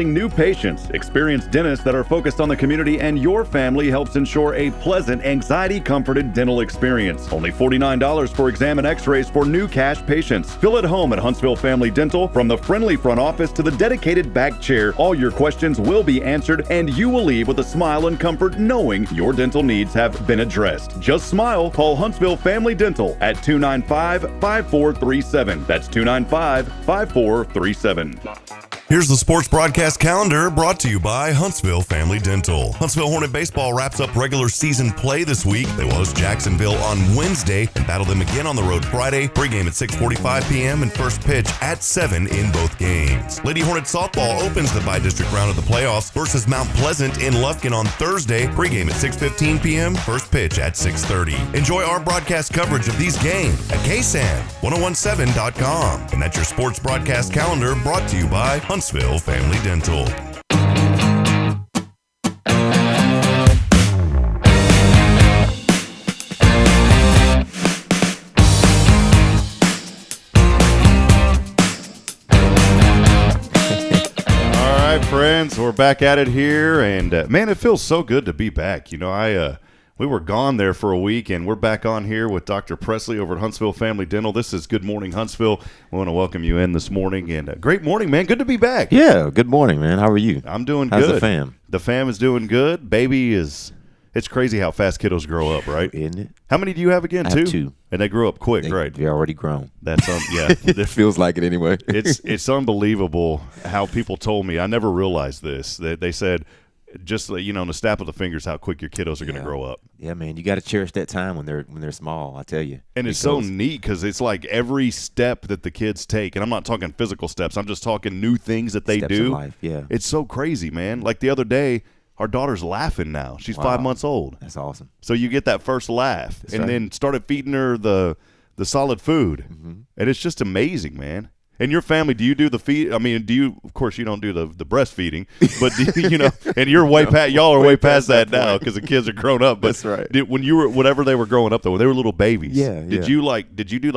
accepting new patients. Experienced dentists that are focused on the community and your family helps ensure a pleasant, anxiety-comforted dental experience. Only $49 for exam and x-rays for new cash patients. Feel at home at Huntsville Family Dental. From the friendly front office to the dedicated back chair, all your questions will be answered and you will leave with a smile and comfort knowing your dental needs have been addressed. Just smile. Call Huntsville Family Dental at 295-5437. That's 295-5437. Here's the sports broadcast calendar brought to you by Huntsville Family Dental. Huntsville Hornet Baseball wraps up regular season play this week. They will host Jacksonville on Wednesday and battle them again on the road Friday. Pregame at 6:45 p.m. and first pitch at 7 in both games. Lady Hornet softball opens the bi-district round of the playoffs versus Mount Pleasant in Lufkin on Thursday. Pregame at 6:15 p.m. First pitch at 6:30. Enjoy our broadcast coverage of these games at KSAN1017.com. And that's your sports broadcast calendar brought to you by Huntsville Family Dental. All right, friends, we're back at it here, and man, it feels so good to be back. You know, we were gone there for a week, and we're back on here with Dr. Pressley over at Huntsville Family Dental. This is Good Morning Huntsville. We want to welcome you in this morning, and great morning, man. Good to be back. Yeah, good morning, man. How are you? I'm doing How's good. the fam? The fam is doing good. Baby is – it's crazy how fast kiddos grow up, right? Isn't it? How many do you have again? I have two. And they grew up quick, right? They're already grown. That's yeah. It feels like it anyway. It's unbelievable how people told me. I never realized this. They said – just, you know, on the snap of the fingers, how quick your kiddos are going to grow up. Yeah, man, you got to cherish that time when they're small. I tell you. And it's so neat because it's like every step that the kids take, and I'm not talking physical steps. I'm just talking new things that they steps do. in life, yeah. It's so crazy, man. Like the other day, our daughter's laughing now. She's 5 months old. That's awesome. So you get that first laugh, That's and right. then started feeding her the solid food, and it's just amazing, man. In your family, do you do the feed? I mean, do you? Of course, you don't do the breastfeeding, but do you know? And you're way past. Y'all are way past that now because the kids are grown up. But That's right. When you were, whenever they were growing up, though, when they were little babies, Yeah, Did yeah. you Did you do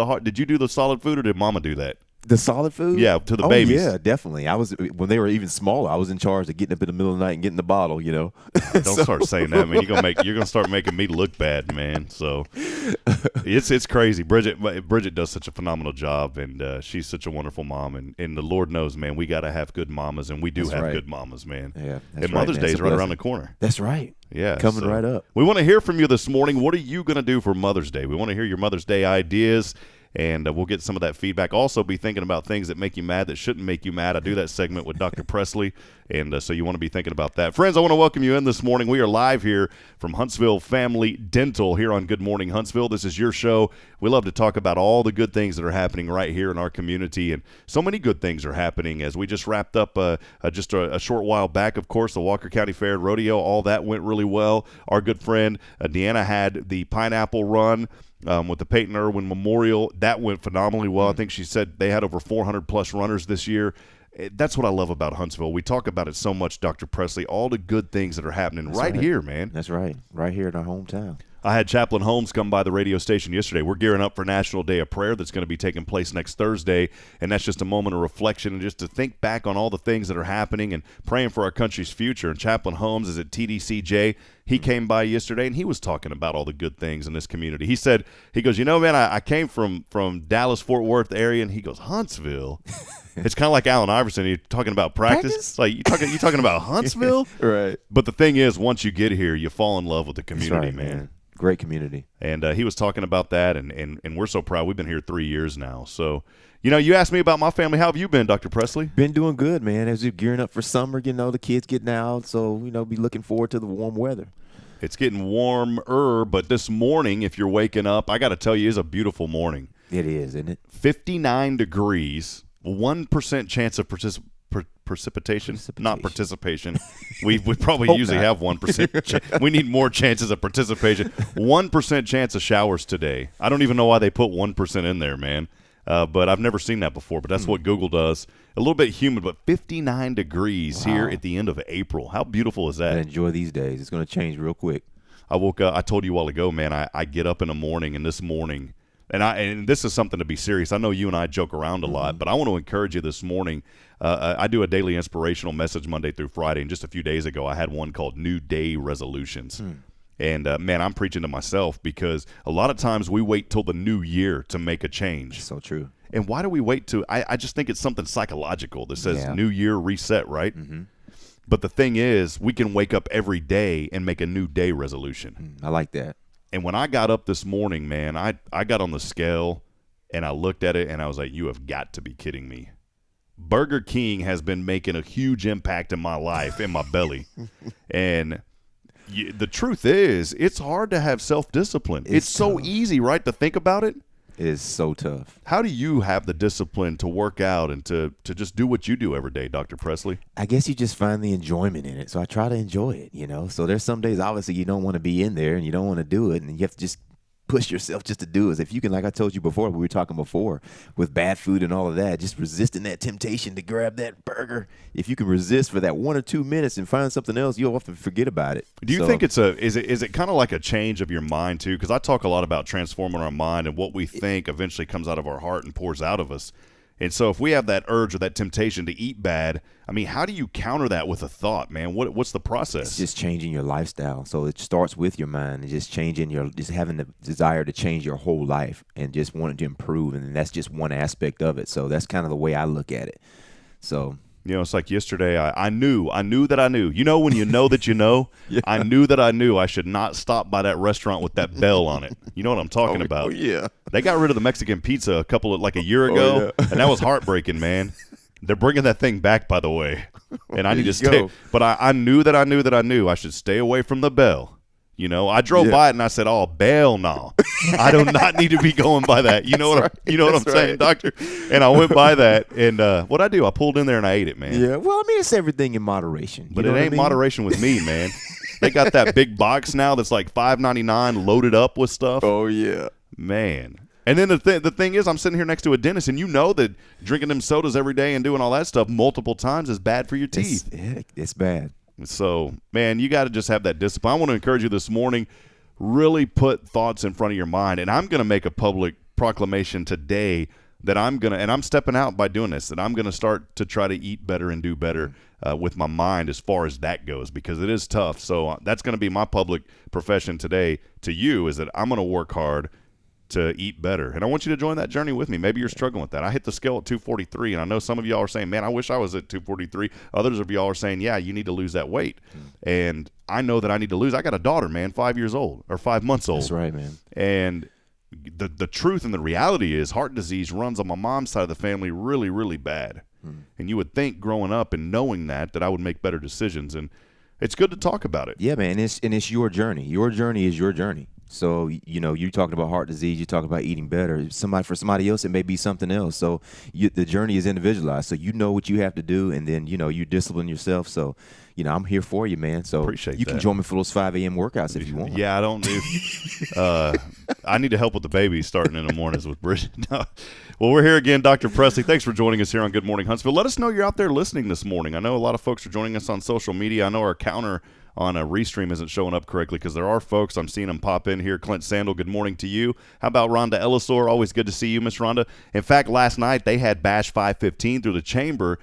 the solid food, or did Mama do that? The solid food? Yeah, to the oh, babies. Yeah, definitely. I was when they were even smaller. I was in charge of getting up in the middle of the night and getting the bottle. You know. Don't start saying that, man. You're gonna start making me look bad, man. So it's crazy. Bridget does such a phenomenal job, and she's such a wonderful mom. And the Lord knows, man, we got to have good mamas, and we do That's have right. good mamas, man. Yeah, and Mother's Day is right around the corner. That's right. Yeah, coming right up. We want to hear from you this morning. What are you going to do for Mother's Day? We want to hear your Mother's Day ideas, and we'll get some of that feedback. Also, be thinking about things that make you mad that shouldn't make you mad. I do that segment with Dr. Pressley, and so you want to be thinking about that. Friends, I want to welcome you in this morning. We are live here from Huntsville Family Dental here on Good Morning Huntsville. This is your show. We love to talk about all the good things that are happening right here in our community, and so many good things are happening as we just wrapped up just a short while back, of course, the Walker County Fair and Rodeo. All that went really well. Our good friend Deanna had the Pineapple Run with the Peyton Irwin Memorial. That went phenomenally well. I think she said they had over 400-plus runners this year. That's what I love about Huntsville. We talk about it so much, Dr. Pressley, all the good things that are happening right here, man. That's right. Right here in our hometown. I had Chaplain Holmes come by the radio station yesterday. We're gearing up for National Day of Prayer that's going to be taking place next Thursday, and that's just a moment of reflection and just to think back on all the things that are happening and praying for our country's future. And Chaplain Holmes is at TDCJ. He came by yesterday, and he was talking about all the good things in this community. He said, he goes, you know, man, I came from Dallas-Fort Worth area, and he goes, Huntsville? It's kind of like Allen Iverson. You're talking about practice? Like you talking about Huntsville? Right. But the thing is, once you get here, you fall in love with the community, That's right, man. Great community. And he was talking about that, and we're so proud. We've been here 3 years now. So, you know, you asked me about my family. How have you been, Dr. Pressley? Been doing good, man. As we're gearing up for summer, you know, the kids getting out. So, you know, be looking forward to the warm weather. It's getting warmer, but this morning, if you're waking up, I got to tell you, it's a beautiful morning. It is, isn't it? 59 degrees, 1% chance of precipitation, not participation. We probably usually have 1%. We need more chances of participation. 1% chance of showers today. I don't even know why they put 1% in there, man. But I've never seen that before. But that's what Google does. A little bit humid, but 59 degrees here at the end of April. How beautiful is that? I enjoy these days. It's going to change real quick. I woke up. I told you a while ago, man, I get up in the morning, and this morning And this is something to be serious. I know you and I joke around a lot, but I want to encourage you this morning. I do a daily inspirational message Monday through Friday, and just a few days ago I had one called New Day Resolutions. And, man, I'm preaching to myself because a lot of times we wait till the new year to make a change. So true. And why do we wait to – I just think it's something psychological that says new year, reset, right? But the thing is, we can wake up every day and make a new day resolution. I like that. And when I got up this morning, man, I got on the scale and I looked at it and I was like, you have got to be kidding me. Burger King has been making a huge impact in my life, in my belly. And the truth is, it's hard to have self-discipline. It's so easy, right, to think about it? It is so tough. How do you have the discipline to work out and to just do what you do every day, Dr. Pressley? I guess you just find the enjoyment in it. So I try to enjoy it, you know. So there's some days, obviously, you don't want to be in there and you don't want to do it. And you have to just push yourself just to do it. If you can, like I told you before, we were talking before, with bad food and all of that, just resisting that temptation to grab that burger. If you can resist for that 1 or 2 minutes and find something else, you'll often forget about it. Do you think is it kind of like a change of your mind too? Because I talk a lot about transforming our mind, and what we think eventually comes out of our heart and pours out of us. And so if we have that urge or that temptation to eat bad, I mean, how do you counter that with a thought, man? What's the process? It's just changing your lifestyle. So it starts with your mind and just just having the desire to change your whole life and just wanting to improve. And that's just one aspect of it. So that's kind of the way I look at it. So, you know, it's like yesterday, I knew that I knew. You know when you know that you know? Yeah. I knew that I knew I should not stop by that restaurant with that bell on it. You know what I'm talking about? Oh, yeah. They got rid of the Mexican pizza a year ago, yeah. and that was heartbreaking, man. They're bringing that thing back, by the way. And I need to stay. Go. But I knew that I knew that I knew I should stay away from the bell. You know, I drove by it and I said, "Oh, bell, no, I do not need to be going by that." You know what I'm saying, Doctor? And I went by that, and what I do, I pulled in there and I ate it, man. Yeah, well, I mean, it's everything in moderation. But it ain't moderation with me, man. They got that big box now that's like $5.99 loaded up with stuff. Oh yeah, man. And then the thing is, I'm sitting here next to a dentist, and you know that drinking them sodas every day and doing all that stuff multiple times is bad for your teeth. It's bad. So, man, you got to just have that discipline. I want to encourage you this morning, really put thoughts in front of your mind. And I'm going to make a public proclamation today that I'm stepping out by doing this, that I'm going to start to try to eat better and do better with my mind as far as that goes, because it is tough. So that's going to be my public profession today to you, is that I'm going to work hard to eat better. And I want you to join that journey with me. Maybe you're struggling with that. I hit the scale at 243, and I know some of y'all are saying, man, I wish I was at 243. Others of y'all are saying, yeah, you need to lose that weight. And I know that I need to lose. I got a daughter, man, 5 years old or 5 months old. That's right, man. And the truth and the reality is heart disease runs on my mom's side of the family really, really bad. And you would think growing up and knowing that I would make better decisions. And it's good to talk about it. Yeah, man. It's your journey. Your journey is your journey. So, you know, you're talking about heart disease, you're talking about eating better. For somebody else, it may be something else. So the journey is individualized. So you know what you have to do, and then, you know, you discipline yourself. So, you know, I'm here for you, man. So Appreciate you that. can join me for those 5 a.m. workouts if you want. Yeah, I don't do. I need to help with the baby starting in the mornings with Bridget. No. Well, we're here again, Dr. Pressley. Thanks for joining us here on Good Morning Huntsville. Let us know you're out there listening this morning. I know a lot of folks are joining us on social media. I know our counter on a Restream isn't showing up correctly because there are folks. I'm seeing them pop in here. Clint Sandel, good morning to you. How about Rhonda Ellisor? Always good to see you, Miss Rhonda. In fact, last night they had Bash 515 through the Chamber.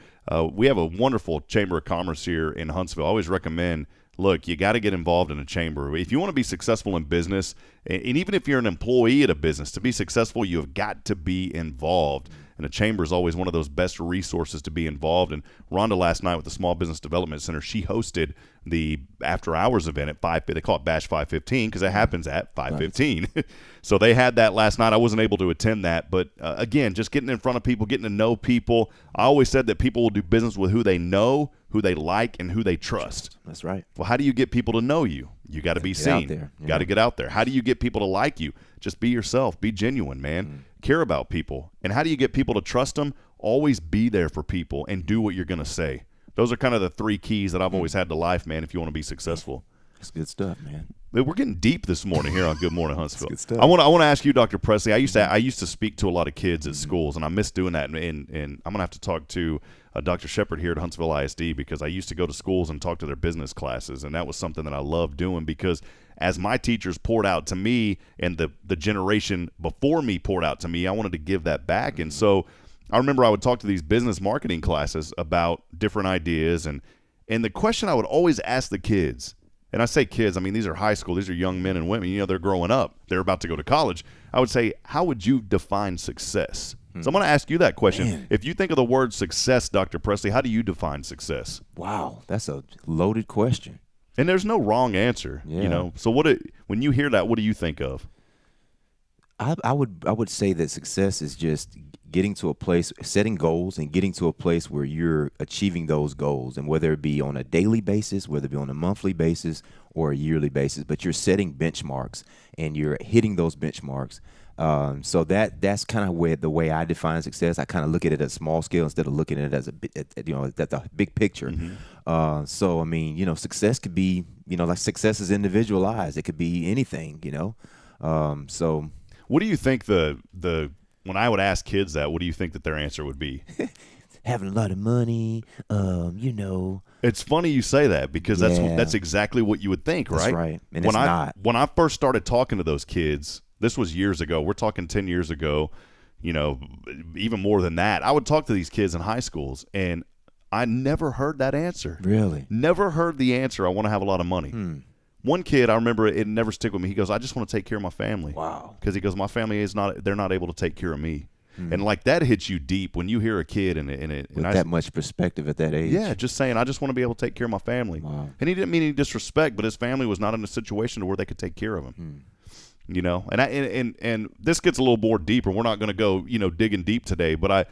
We have a wonderful Chamber of Commerce here in Huntsville. I always recommend, look, you got to get involved in a chamber. If you want to be successful in business, and even if you're an employee at a business, to be successful, you have got to be involved. And a chamber is always one of those best resources to be involved. And Rhonda last night with the Small Business Development Center, she hosted the after-hours event at 5. They call it Bash 515 because it happens at 5:15. So they had that last night. I wasn't able to attend that. But, again, just getting in front of people, getting to know people. I always said that people will do business with who they know, who they like, and who they trust. That's right. Well, how do you get people to know you? You got to be seen. Got to get out there. How do you get people to like you? Just be yourself. Be genuine, man. Care about people. And how do you get people to trust them? Always be there for people and do what you're going to say. Those are kind of the 3 keys that I've always had to life, man, if you want to be successful. That's good stuff, man. We're getting deep this morning here on Good Morning Huntsville. Good stuff. I want to ask you, Dr. Pressley. I used to speak to a lot of kids at schools, and I miss doing that. And I'm gonna have to talk to Dr. Shepard here at Huntsville ISD because I used to go to schools and talk to their business classes, and that was something that I loved doing because as my teachers poured out to me and the generation before me poured out to me, I wanted to give that back. And so I remember I would talk to these business marketing classes about different ideas, and the question I would always ask the kids, and I say kids, I mean these are high school, these are young men and women, you know, they're growing up, they're about to go to college. I would say, how would you define success? So I'm going to ask you that question. Man. If you think of the word success, Dr. Pressley, how do you define success? Wow, that's a loaded question. And there's no wrong answer, Yeah. you know. So when you hear that, what do you think of? I would say that success is just getting to a place, setting goals and getting to a place where you're achieving those goals, and whether it be on a daily basis, whether it be on a monthly basis or a yearly basis, but you're setting benchmarks and you're hitting those benchmarks. So that's kind of the way I define success. I kind of look at it at a small scale instead of looking at it as at the big picture. So I mean, you know, success could be, you know, like success is individualized. It could be anything, you know. So what do you think when I would ask kids that, what do you think that their answer would be? having a lot of money, you know. It's funny you say that because Yeah. that's exactly what you would think, right? That's right. And when it's not. When I first started talking to those kids, this was years ago. We're talking 10 years ago, you know, even more than that. I would talk to these kids in high schools, and I never heard that answer. Really? Never heard the answer, I want to have a lot of money. One kid, I remember, it never stick with me. He goes, I just want to take care of my family. Wow. Because he goes, my family they're not able to take care of me. And like that hits you deep when you hear a kid With that much perspective at that age. yeah, just saying, I just want to be able to take care of my family. Wow. And he didn't mean any disrespect, but his family was not in a situation where they could take care of him. You know, and this gets a little more deeper. We're not going to go, you know, digging deep today, but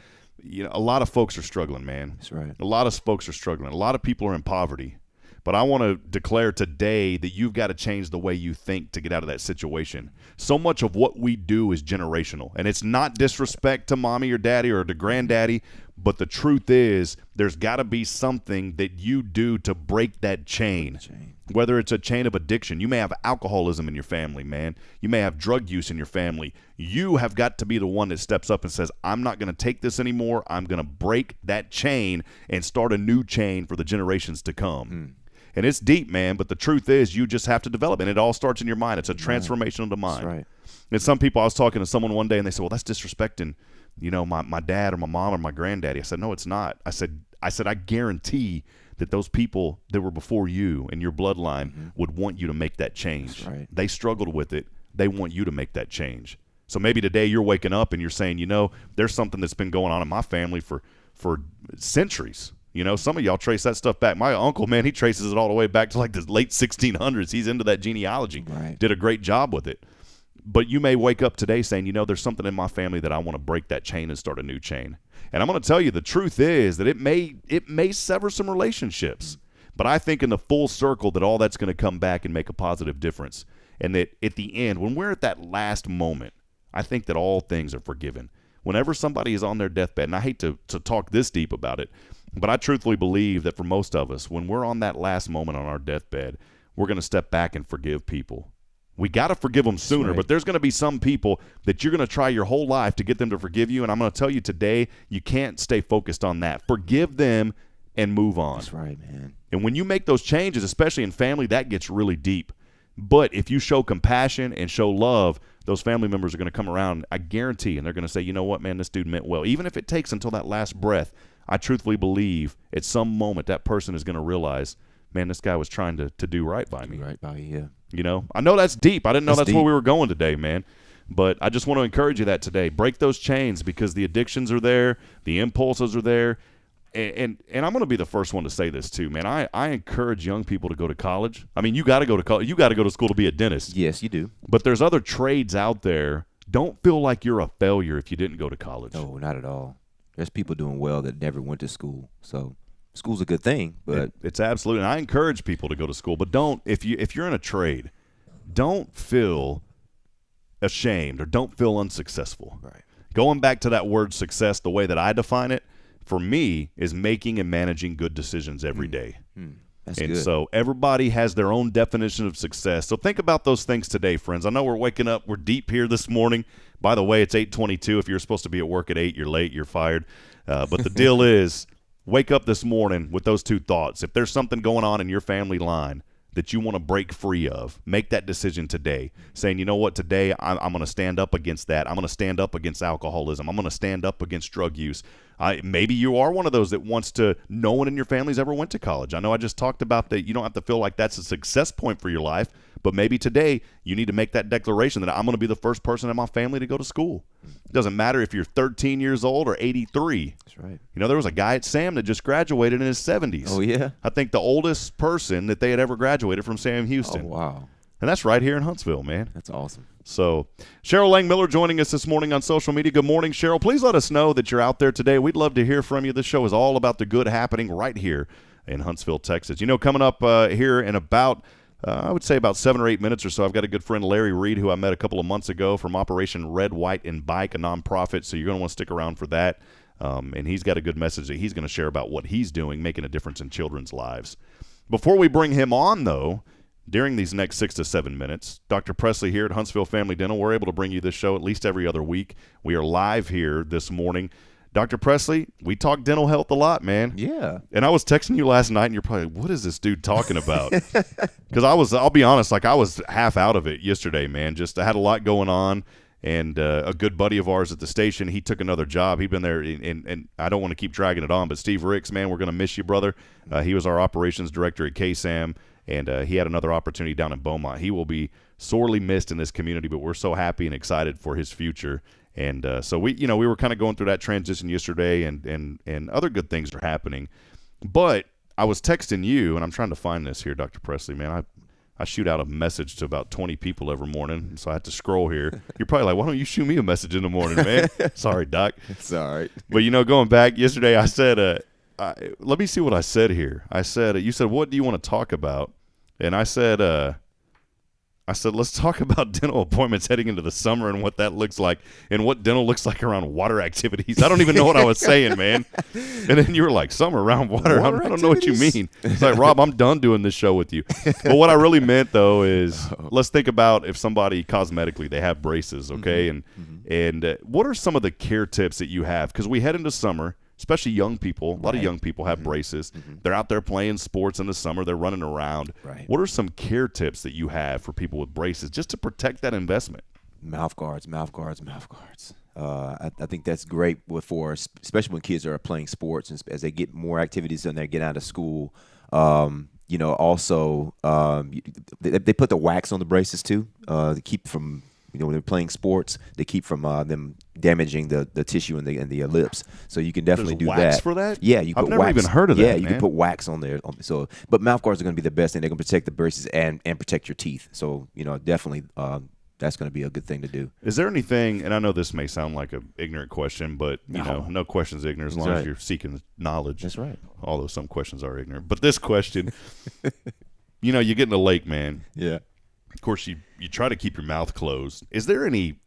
a lot of folks are struggling, man. That's right. A lot of folks are struggling. A lot of people are in poverty. But I want to declare today that you've got to change the way you think to get out of that situation. So much of what we do is generational. And it's not disrespect to mommy or daddy or to granddaddy, but the truth is there's got to be something that you do to break that chain. Whether it's a chain of addiction. You may have alcoholism in your family, man. You may have drug use in your family. You have got to be the one that steps up and says, I'm not going to take this anymore. I'm going to break that chain and start a new chain for the generations to come. And it's deep, man, but the truth is you just have to develop it. And it all starts in your mind. It's a transformation of the mind. That's right. And some people, I was talking to someone one day, and they said, well, that's disrespecting, you know, my dad or my mom or my granddaddy. I said, no, it's not. I said, I guarantee that those people that were before you and your bloodline would want you to make that change. That's right. They struggled with it. They want you to make that change. So maybe today you're waking up and you're saying, you know, there's something that's been going on in my family for centuries. You know, some of y'all trace that stuff back. My uncle, man, he traces it all the way back to like the late 1600s. He's into that genealogy. Right. Did a great job with it. But you may wake up today saying, you know, there's something in my family that I want to break that chain and start a new chain. And I'm going to tell you, the truth is that it may sever some relationships. But I think in the full circle that all that's going to come back and make a positive difference. And that at the end, when we're at that last moment, I think that all things are forgiven. Whenever somebody is on their deathbed, and I hate to talk this deep about it, but I truthfully believe that for most of us, when we're on that last moment on our deathbed, we're going to step back and forgive people. We got to forgive them sooner, right. but there's going to be some people that you're going to try your whole life to get them to forgive you, and I'm going to tell you today, you can't stay focused on that. Forgive them and move on. That's right, man. And when you make those changes, especially in family, that gets really deep. But if you show compassion and show love, those family members are going to come around, I guarantee, and they're going to say, you know what, man, this dude meant well. Even if it takes until that last breath, I truthfully believe at some moment that person is going to realize, man, this guy was trying to do right by me. Right by you, yeah. You know, I know that's deep. I didn't know that's deep. where we were going today, man. But I just want to encourage you that today. Break those chains because the addictions are there, the impulses are there. And I'm going to be the first one to say this too, man. I encourage young people to go to college. I mean, you got to go to college. You got to go to school to be a dentist. Yes, you do. But there's other trades out there. Don't feel like you're a failure if you didn't go to college. No, not at all. There's people doing well that never went to school. So school's a good thing, but It's absolutely. And I encourage people to go to school, but don't if you're in a trade, don't feel ashamed or don't feel unsuccessful. right. Going back to that word success, the way that I define it, for me, is making and managing good decisions every day. That's And good. so everybody has their own definition of success. So think about those things today, friends. I know we're waking up. We're deep here this morning. By the way, it's 8:22. If you're supposed to be at work at 8, you're late. You're fired. But the deal is, wake up this morning with those two thoughts. If there's something going on in your family line, that you want to break free of, make that decision today, saying, you know what, today I'm going to stand up against that. I'm going to stand up against alcoholism. I'm going to stand up against drug use. Maybe you are one of those that wants to, no one in your family's ever went to college. I know I just talked about that you don't have to feel like that's a success point for your life, but maybe today you need to make that declaration that I'm going to be the first person in my family to go to school. It doesn't matter if you're 13 years old or 83. That's right. You know, there was a guy at Sam that just graduated in his 70s. Oh, yeah? I think the oldest person that they had ever graduated from Sam Houston. Oh, wow. And that's right here in Huntsville, man. That's awesome. So, Cheryl Lang-Miller joining us this morning on social media. Good morning, Cheryl. Please let us know that you're out there today. We'd love to hear from you. This show is all about the good happening right here in Huntsville, Texas. You know, coming up here in about, I would say about 7 or 8 minutes or so, I've got a good friend, Larry Reid, who I met a couple of months ago from Operation Red, White, and Bike, a nonprofit. So you're going to want to stick around for that. And he's got a good message that he's going to share about what he's doing, making a difference in children's lives. Before we bring him on, though, during these next 6 to 7 minutes, Dr. Pressley here at Huntsville Family Dental, we're able to bring you this show at least every other week. We are live here this morning. Dr. Pressley, we talk dental health a lot, man. Yeah. And I was texting you last night, and you're probably, what is this dude talking about? Because I'll be honest, I was half out of it yesterday, man. Just I had a lot going on, and a good buddy of ours at the station, he took another job. He'd been there, and I don't want to keep dragging it on, but Steve Ricks, man, we're going to miss you, brother. He was our operations director at KSAM. And he had another opportunity down in Beaumont. He will be sorely missed in this community, but we're so happy and excited for his future. And so we were kind of going through that transition yesterday, and other good things are happening. But I was texting you, and I'm trying to find this here, Dr. Pressley, man. I shoot out a message to about 20 people every morning, so I had to scroll here. You're probably like, why don't you shoot me a message in the morning, man? Sorry, Doc. It's all right. But, going back yesterday, I said, let me see what I said here. I said, you said, what do you want to talk about? And I said, let's talk about dental appointments heading into the summer and what that looks like and what dental looks like around water activities. I don't even know what I was saying, man. And then you were like, summer around water? I don't know what you mean. It's like, Rob, I'm done doing this show with you. But what I really meant, though, is let's think about if somebody cosmetically, they have braces, okay? And what are some of the care tips that you have? Because we head into summer. Especially young people. A lot of young people have braces. They're out there playing sports in the summer. They're running around. Right. What are some care tips that you have for people with braces just to protect that investment? Mouth guards. I think that's great especially when kids are playing sports and as they get more activities and they get out of school. Also, they put the wax on the braces too to keep from. When they're playing sports, they keep from them damaging the tissue in the lips. So you can definitely do wax that. For that? Yeah, you put I've never wax. even heard of that. Yeah, you man. can put wax on there. But mouth guards are going to be the best thing. They're going to protect the braces and protect your teeth. So definitely that's going to be a good thing to do. Is there anything? And I know this may sound like an ignorant question, but no question's ignorant as long as you're seeking knowledge. That's right. Although some questions are ignorant, but this question, you get in the lake, man. Yeah. Of course, you try to keep your mouth closed. Is there any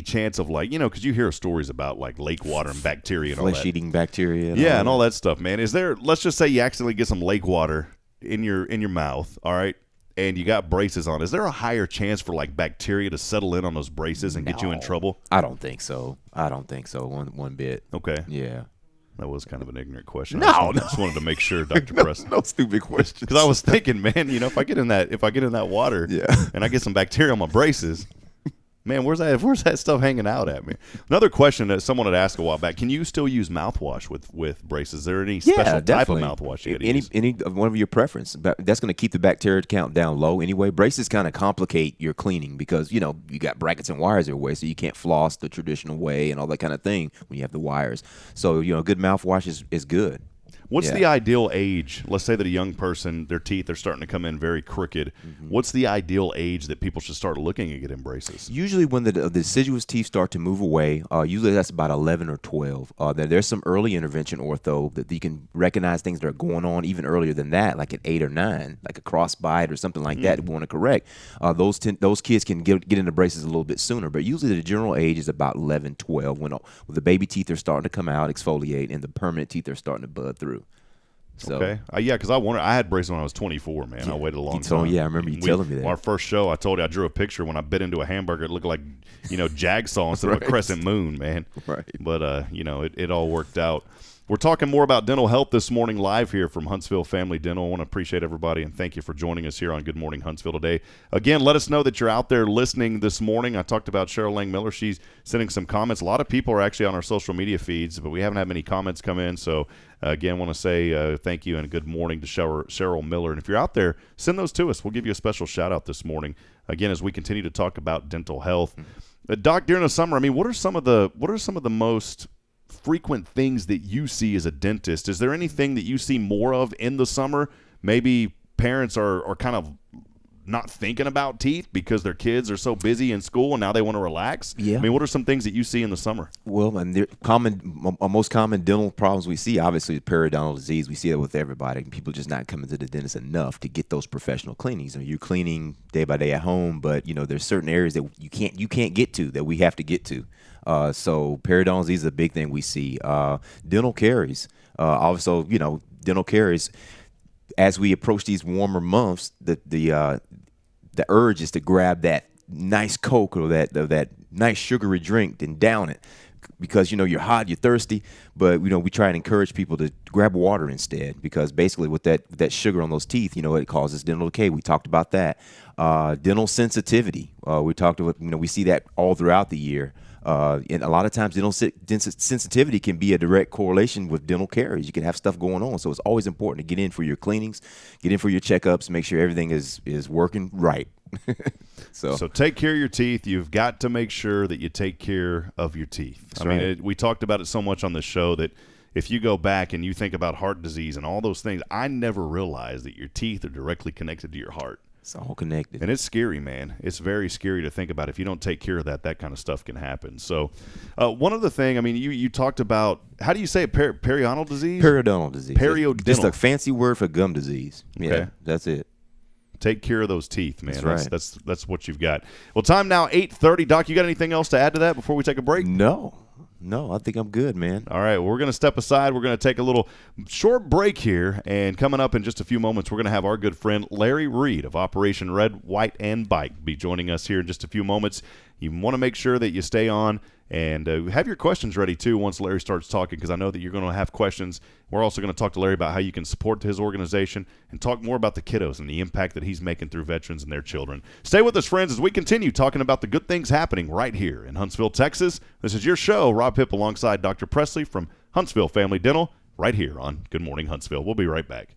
chance of because you hear stories about like lake water and bacteria and all that. Flesh-eating bacteria. And all that stuff, man. Is there? Let's just say you accidentally get some lake water in your mouth, all right, and you got braces on. Is there a higher chance for like bacteria to settle in on those braces and get you in trouble? I don't think so. One bit. Okay. Yeah. That was kind of an ignorant question. No, I just wanted to make sure, Dr. Preston. No stupid questions. Because I was thinking, man, if I get in that water, and I get some bacteria on my braces, man, where's that stuff hanging out at me? Another question that someone had asked a while back: can you still use mouthwash with braces? Is there any special type of mouthwash you got to use? Any one of your preference. That's going to keep the bacteria count down low anyway. Braces kind of complicate your cleaning because you got brackets and wires everywhere, so you can't floss the traditional way and all that kind of thing when you have the wires. So good mouthwash is good. What's the ideal age? Let's say that a young person, their teeth are starting to come in very crooked. What's the ideal age that people should start looking at getting braces? Usually when the deciduous teeth start to move away, usually that's about 11 or 12. There's some early intervention ortho that you can recognize things that are going on even earlier than that, like at 8 or 9, like a crossbite or something like that we want to correct. Those kids can get into braces a little bit sooner, but usually the general age is about 11, 12 when the baby teeth are starting to come out, exfoliate, and the permanent teeth are starting to bud through. So, okay. Because I had braces when I was 24, man. I waited a long time. Yeah, I remember you telling me that. Our first show, I told you I drew a picture when I bit into a hamburger. It looked like, Jagsaw instead of a crescent moon, man. Right. But, it all worked out. We're talking more about dental health this morning live here from Huntsville Family Dental. I want to appreciate everybody and thank you for joining us here on Good Morning Huntsville today. Again, let us know that you're out there listening this morning. I talked about Cheryl Lang Miller. She's sending some comments. A lot of people are actually on our social media feeds, but we haven't had many comments come in. So, again, want to say thank you and good morning to Cheryl Miller. And if you're out there, send those to us. We'll give you a special shout-out this morning, again, as we continue to talk about dental health. Doc, during the summer, I mean, what are some of the most frequent things that you see as a dentist? Is there anything that you see more of in the summer? Maybe parents are kind of not thinking about teeth because their kids are so busy in school and now they want to relax. Yeah. I mean, what are some things that you see in the summer? Well, and the most common dental problems we see, obviously, is periodontal disease. We see that with everybody. People just not coming to the dentist enough to get those professional cleanings. I mean, you're cleaning day by day at home, but there's certain areas that you can't get to that we have to get to. So periodontal disease is a big thing we see. Dental caries, also, dental caries. As we approach these warmer months, the urge is to grab that nice Coke or that nice sugary drink and down it because you're hot, you're thirsty. But we try and encourage people to grab water instead because basically with that sugar on those teeth, it causes dental decay. We talked about that. Dental sensitivity. We talked about we see that all throughout the year. And a lot of times dental sensitivity can be a direct correlation with dental caries. You can have stuff going on. So it's always important to get in for your cleanings, get in for your checkups, make sure everything is working right. So take care of your teeth. You've got to make sure that you take care of your teeth. That's right. We talked about it so much on this show that if you go back and you think about heart disease and all those things, I never realized that your teeth are directly connected to your heart. It's all connected. And it's scary, man. It's very scary to think about. If you don't take care of that kind of stuff can happen. So one other thing, I mean, you talked about, how do you say it, periodontal disease? Periodontal disease. Periodontal. Just a fancy word for gum disease. Yeah, okay. That's it. Take care of those teeth, man. That's right. That's what you've got. Well, time now, 8:30. Doc, you got anything else to add to that before we take a break? No, I think I'm good, man. All right, well, we're going to step aside. We're going to take a little short break here, and coming up in just a few moments, we're going to have our good friend Larry Reid of Operation Red, White, and Bike be joining us here in just a few moments. You want to make sure that you stay on and have your questions ready, too, once Larry starts talking, because I know that you're going to have questions. We're also going to talk to Larry about how you can support his organization and talk more about the kiddos and the impact that he's making through veterans and their children. Stay with us, friends, as we continue talking about the good things happening right here in Huntsville, Texas. This is your show, Rob Hipp, alongside Dr. Pressley from Huntsville Family Dental, right here on Good Morning Huntsville. We'll be right back.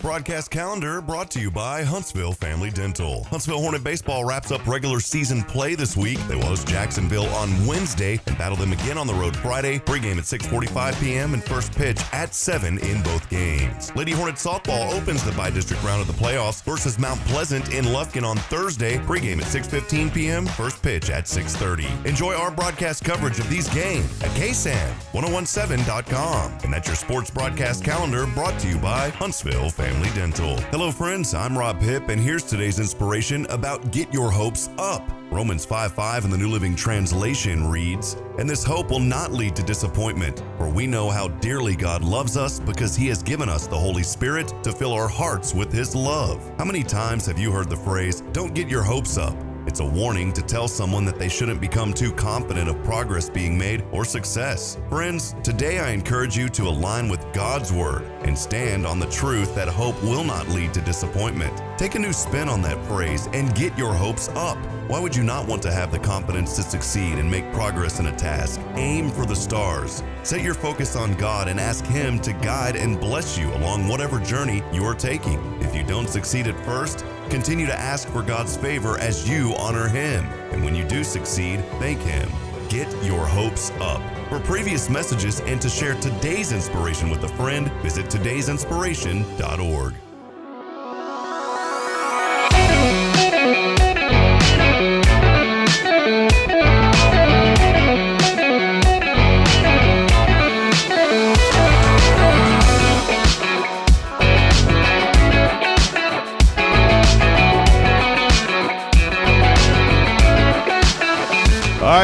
Broadcast calendar brought to you by Huntsville Family Dental. Huntsville Hornet Baseball wraps up regular season play this week. They will host Jacksonville on Wednesday and battle them again on the road Friday. Pregame at 6:45 p.m. and first pitch at 7 in both games. Lady Hornet softball opens the bi-district round of the playoffs versus Mount Pleasant in Lufkin on Thursday. Pregame at 6:15 p.m. First pitch at 6:30. Enjoy our broadcast coverage of these games at KSAN1017.com. And that's your sports broadcast calendar brought to you by Huntsville Family Dental. Hello, friends. I'm Rob Hipp, and here's today's inspiration about Get Your Hopes Up. Romans 5:5 in the New Living Translation reads, "And this hope will not lead to disappointment, for we know how dearly God loves us because He has given us the Holy Spirit to fill our hearts with His love." How many times have you heard the phrase, "Don't get your hopes up"? It's a warning to tell someone that they shouldn't become too confident of progress being made or success. Friends, today I encourage you to align with God's Word and stand on the truth that hope will not lead to disappointment. Take a new spin on that phrase and get your hopes up. Why would you not want to have the confidence to succeed and make progress in a task? Aim for the stars. Set your focus on God and ask Him to guide and bless you along whatever journey you are taking. If you don't succeed at first, continue to ask for God's favor as you honor Him. And when you do succeed, thank Him. Get your hopes up. For previous messages and to share today's inspiration with a friend, visit today'sinspiration.org.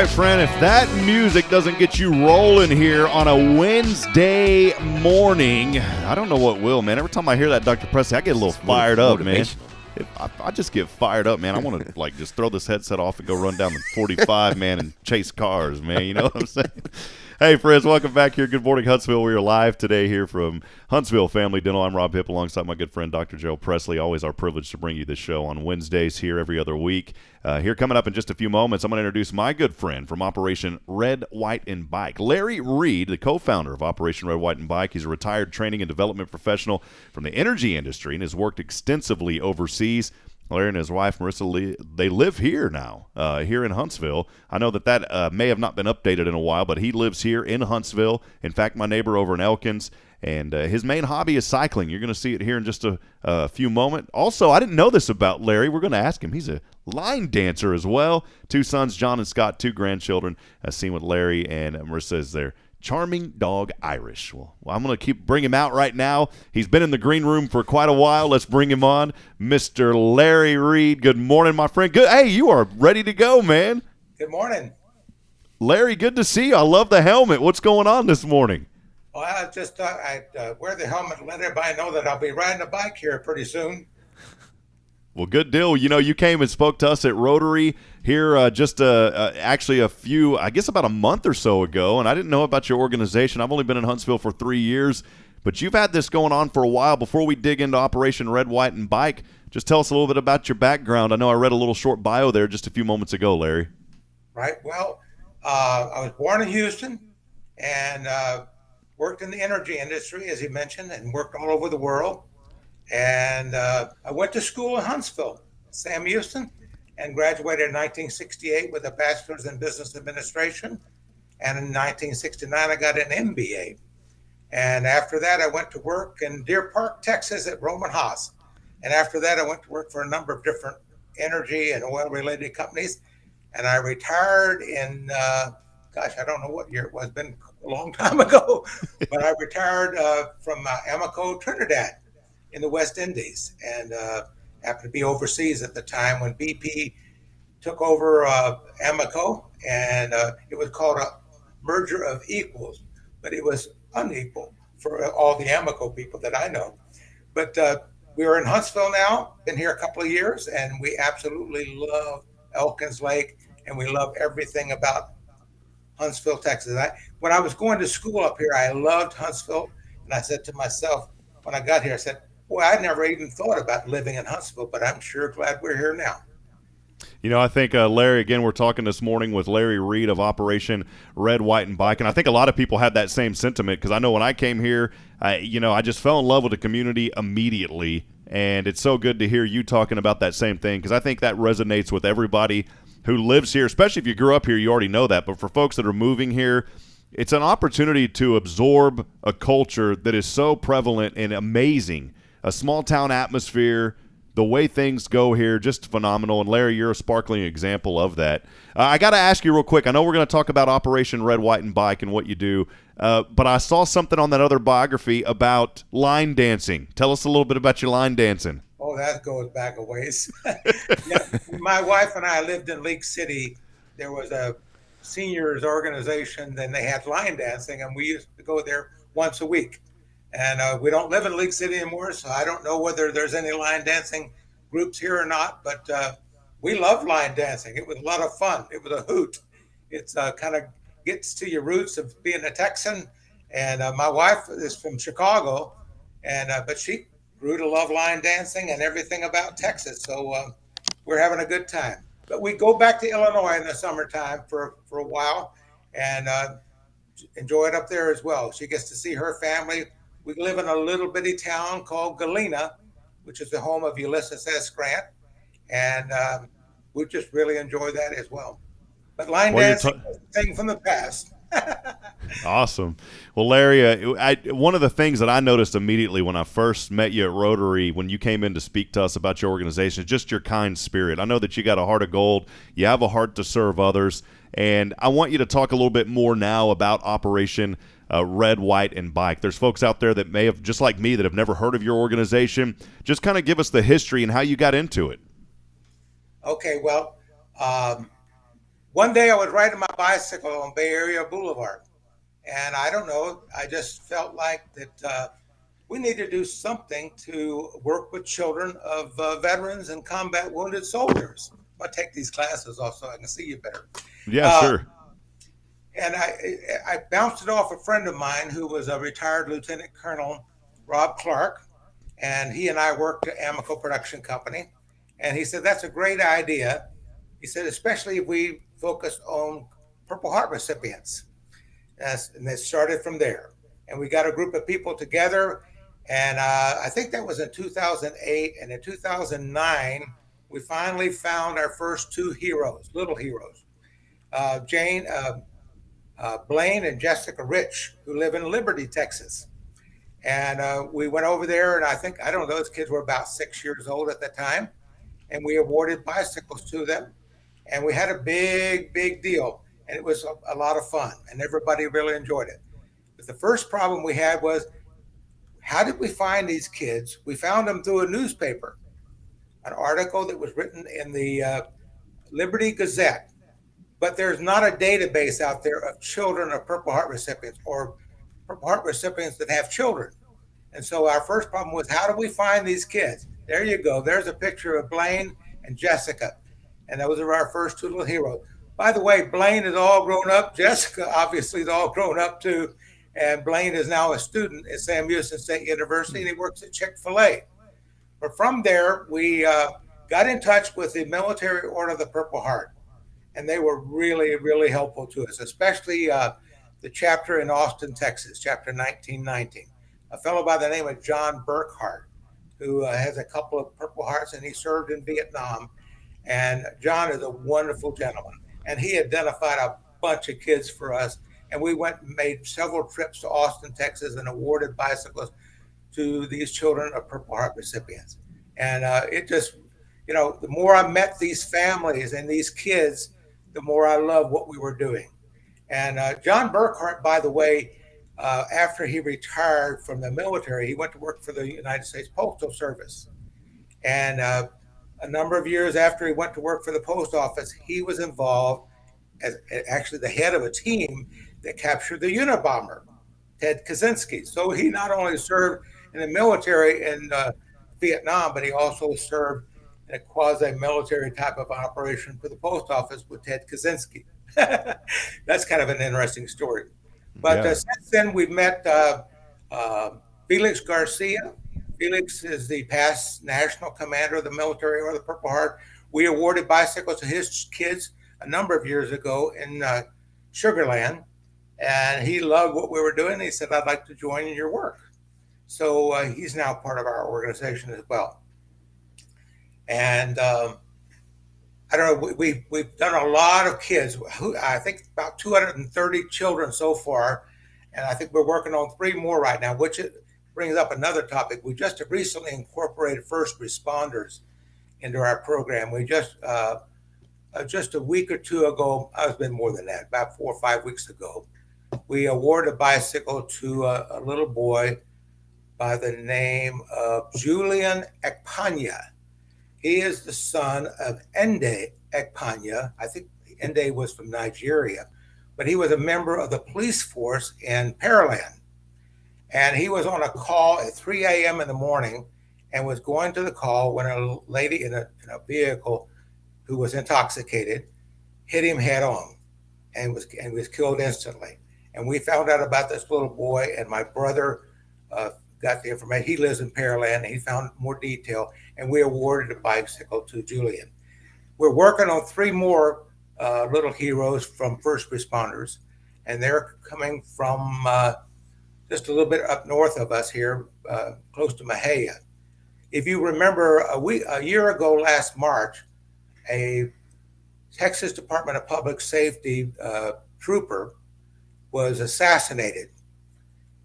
right, friend, if that music doesn't get you rolling here on a Wednesday morning, I don't know what will, man. Every time I hear that, Dr. Pressley, I get a little fired up, man. I just get fired up, man. I want to, just throw this headset off and go run down the 45, man, and chase cars, man. You know what I'm saying? Hey, friends, welcome back here. Good morning, Huntsville. We are live today here from Huntsville Family Dental. I'm Rob Hipp alongside my good friend, Dr. Gerald Pressley. Always our privilege to bring you this show on Wednesdays here every other week. Here coming up in just a few moments, I'm going to introduce my good friend from Operation Red, White, and Bike, Larry Reid, the co-founder of Operation Red, White, and Bike. He's a retired training and development professional from the energy industry and has worked extensively overseas. Larry and his wife, Marissa, they live here now, here in Huntsville. I know that may have not been updated in a while, but he lives here in Huntsville. In fact, my neighbor over in Elkins, and his main hobby is cycling. You're going to see it here in just a few moments. Also, I didn't know this about Larry. We're going to ask him. He's a line dancer as well. 2 sons, John and Scott, 2 grandchildren. Seen with Larry and Marissa is their charming dog, Irish. Well, I'm going to bring him out right now. He's been in the green room for quite a while. Let's bring him on. Mr. Larry Reid. Good morning, my friend. Good. Hey, you are ready to go, man. Good morning. Larry, good to see you. I love the helmet. What's going on this morning? Well, I just thought I'd wear the helmet and let everybody know that I'll be riding a bike here pretty soon. Well, good deal. You know, you came and spoke to us at Rotary here actually about a month or so ago, and I didn't know about your organization. I've only been in Huntsville for 3 years, but you've had this going on for a while. Before we dig into Operation Red, White, and Bike, just tell us a little bit about your background. I know I read a little short bio there just a few moments ago, Larry. Right. Well, I was born in Houston and worked in the energy industry, as you mentioned, and worked all over the world. And I went to school in Huntsville, Sam Houston, and graduated in 1968 with a bachelor's in business administration. And in 1969, I got an MBA. And after that, I went to work in Deer Park, Texas at Roman Haas. And after that, I went to work for a number of different energy and oil-related companies. And I retired in, I don't know what year it was, been a long time ago, but I retired from Amoco, Trinidad, in the West Indies, and happened to be overseas at the time when BP took over Amoco, and it was called a merger of equals, but it was unequal for all the Amoco people that I know. But we are in Huntsville now, been here a couple of years, and we absolutely love Elkins Lake, and we love everything about Huntsville, Texas. When I was going to school up here, I loved Huntsville, and I said to myself, when I got here, I said, boy, I never even thought about living in Huntsville, but I'm sure glad we're here now. You know, I think, Larry, again, we're talking this morning with Larry Reid of Operation Red, White, and Bike, and I think a lot of people had that same sentiment because I know when I came here, I just fell in love with the community immediately, and it's so good to hear you talking about that same thing because I think that resonates with everybody who lives here, especially if you grew up here, you already know that, but for folks that are moving here, it's an opportunity to absorb a culture that is so prevalent and amazing. A small town atmosphere, the way things go here, just phenomenal. And Larry, you're a sparkling example of that. I got to ask you real quick. I know we're going to talk about Operation Red, White, and Bike and what you do, but I saw something on that other biography about line dancing. Tell us a little bit about your line dancing. Oh, that goes back a ways. Yeah, my wife and I lived in League City. There was a seniors organization, and they had line dancing, and we used to go there once a week. And we don't live in League City anymore, so I don't know whether there's any line dancing groups here or not, but we love line dancing. It was a lot of fun. It was a hoot. It's kind of gets to your roots of being a Texan. And my wife is from Chicago, and but she grew to love line dancing and everything about Texas. So we're having a good time. But we go back to Illinois in the summertime for a while and enjoy it up there as well. She gets to see her family. We live in a little bitty town called Galena, which is the home of Ulysses S. Grant, and we just really enjoy that as well. But line dancing is a thing from the past. Awesome. Well, Larry, one of the things that I noticed immediately when I first met you at Rotary, when you came in to speak to us about your organization, is just your kind spirit. I know that you got a heart of gold. You have a heart to serve others, and I want you to talk a little bit more now about Operation Red, White, and Bike. There's folks out there that may have, just like me, that have never heard of your organization. Just kind of give us the history and how you got into it. Okay, well, one day I was riding my bicycle on Bay Area Boulevard, and I don't know, I just felt like that we need to do something to work with children of veterans and combat wounded soldiers. I'll take these glasses off so I can see you better. Yeah, Uh, sure. and I bounced it off a friend of mine who was a retired Lieutenant Colonel, Rob Clark, and he and I worked at Amico Production Company. And he said, that's a great idea. He said, especially if we focus on Purple Heart recipients. And it started from there. And we got a group of people together. And I think that was in 2008. And in 2009, we finally found our first two heroes, little heroes, Blaine and Jessica Rich, who live in Liberty, Texas. And we went over there, and I don't know, those kids were about 6 years old at the time. And we awarded bicycles to them. And we had a big, big deal. And it was a lot of fun, and everybody really enjoyed it. But the first problem we had was, how did we find these kids? We found them through a newspaper, an article that was written in the Liberty Gazette. But there's not a database out there of children of Purple Heart recipients or Purple Heart recipients that have children. And so our first problem was, how do we find these kids? There you go. There's a picture of Blaine and Jessica. And those are our first two little heroes. By the way, Blaine is all grown up. Jessica obviously is all grown up too. And Blaine is now a student at Sam Houston State University, and he works at Chick-fil-A. But from there, we got in touch with the Military Order of the Purple Heart. And they were really, really helpful to us, especially the chapter in Austin, Texas, chapter 1919. A fellow by the name of John Burkhart, who has a couple of Purple Hearts, and he served in Vietnam. And John is a wonderful gentleman. And he identified a bunch of kids for us. And we went and made several trips to Austin, Texas, and awarded bicycles to these children of Purple Heart recipients. And it just, the more I met these families and these kids, the more I loved what we were doing. And John Burkhart, by the way, after he retired from the military, he went to work for the United States Postal Service. And a number of years after he went to work for the post office, he was involved as actually the head of a team that captured the Unabomber, Ted Kaczynski. So he not only served in the military in Vietnam, but he also served in a quasi-military type of operation for the post office with Ted Kaczynski. That's kind of an interesting story. But since then, we've met Felix Garcia. Felix is the past national commander of the Military Order of the Purple Heart. We awarded bicycles to his kids a number of years ago in Sugar Land, and he loved what we were doing. He said, I'd like to join in your work. So he's now part of our organization as well. And I don't know, we've done a lot of kids. I think about 230 children so far, and I think we're working on 3 more right now, which brings up another topic. We just recently incorporated first responders into our program. We just a week or two ago, it's been more than that, about 4 or 5 weeks ago, we awarded a bicycle to a little boy by the name of Julian Ekpanya. He is the son of Ende Ekpanya. I think Ende was from Nigeria, but he was a member of the police force in Pearland. And he was on a call at 3 a.m. in the morning and was going to the call when a lady in a vehicle who was intoxicated hit him head on and was killed instantly. And we found out about this little boy, and my brother got the information. He lives in Pearland, and he found more detail, and we awarded a bicycle to Julian. We're working on 3 more little heroes from first responders, and they're coming from just a little bit up north of us here, close to Mahia. If you remember, a year ago last March, a Texas Department of Public Safety trooper was assassinated.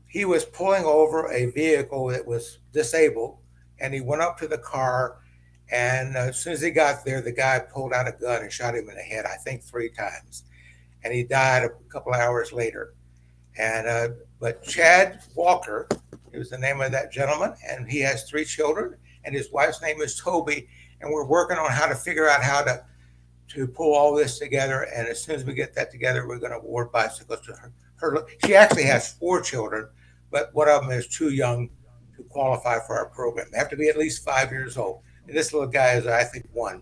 He was pulling over a vehicle that was disabled, and he went up to the car, and as soon as he got there, the guy pulled out a gun and shot him in the head, I think 3 times, and he died a couple of hours later. And but Chad Walker, it was the name of that gentleman, and he has 3 children, and his wife's name is Toby, and we're working on how to figure out how to to pull all this together. And as soon as we get that together, we're going to award bicycles to her. She actually has 4 children, but one of them is too young to qualify for our program. They have to be at least 5 years old. And this little guy is, I think, 1.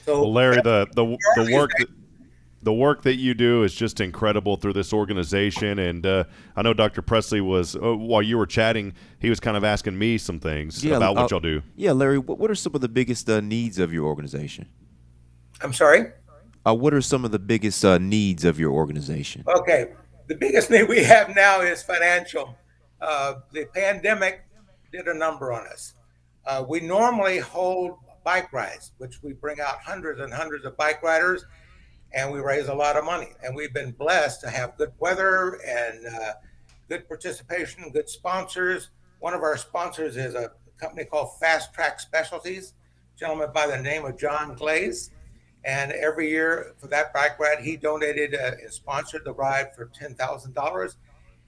So, well, Larry, the work that you do is just incredible through this organization. And I know Dr. Pressley was, while you were chatting, he was kind of asking me some things about what y'all do. Yeah, Larry, what are some of the biggest needs of your organization? I'm sorry? What are some of the biggest needs of your organization? Okay. The biggest need we have now is financial. The pandemic did a number on us. We normally hold bike rides, which we bring out hundreds and hundreds of bike riders, and we raise a lot of money. And we've been blessed to have good weather and good participation, good sponsors. One of our sponsors is a company called Fast Track Specialties, a gentleman by the name of John Glaze. And every year for that bike ride, he donated and sponsored the ride for $10,000,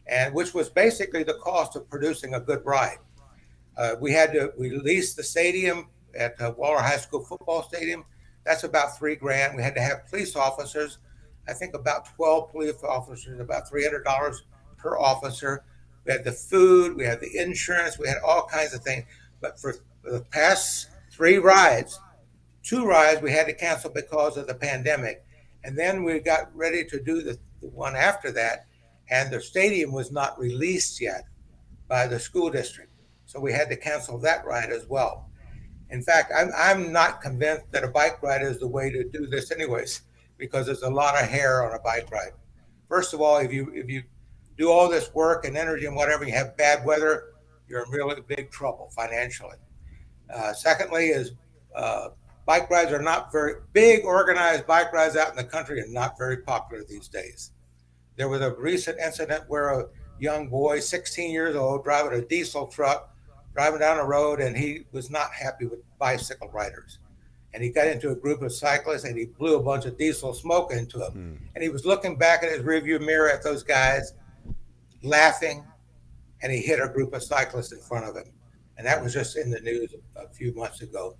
and which was basically the cost of producing a good ride. We leased the stadium at Waller High School football stadium. That's about $3,000. We had to have police officers, I think about 12 police officers, about $300 per officer. We had the food, we had the insurance, we had all kinds of things. But for the past 2 rides we had to cancel because of the pandemic. And then we got ready to do the one after that, and the stadium was not released yet by the school district. So we had to cancel that ride as well. In fact, I'm not convinced that a bike ride is the way to do this anyways, because there's a lot of hair on a bike ride. First of all, if you do all this work and energy and whatever, you have bad weather, you're in really big trouble financially. Secondly is bike rides are not very big, organized bike rides out in the country are not very popular these days. There was a recent incident where a young boy, 16 years old, driving a diesel truck, driving down the road, and he was not happy with bicycle riders. And he got into a group of cyclists and he blew a bunch of diesel smoke into them. And he was looking back in his rearview mirror at those guys, laughing, and he hit a group of cyclists in front of him. And that was just in the news a few months ago.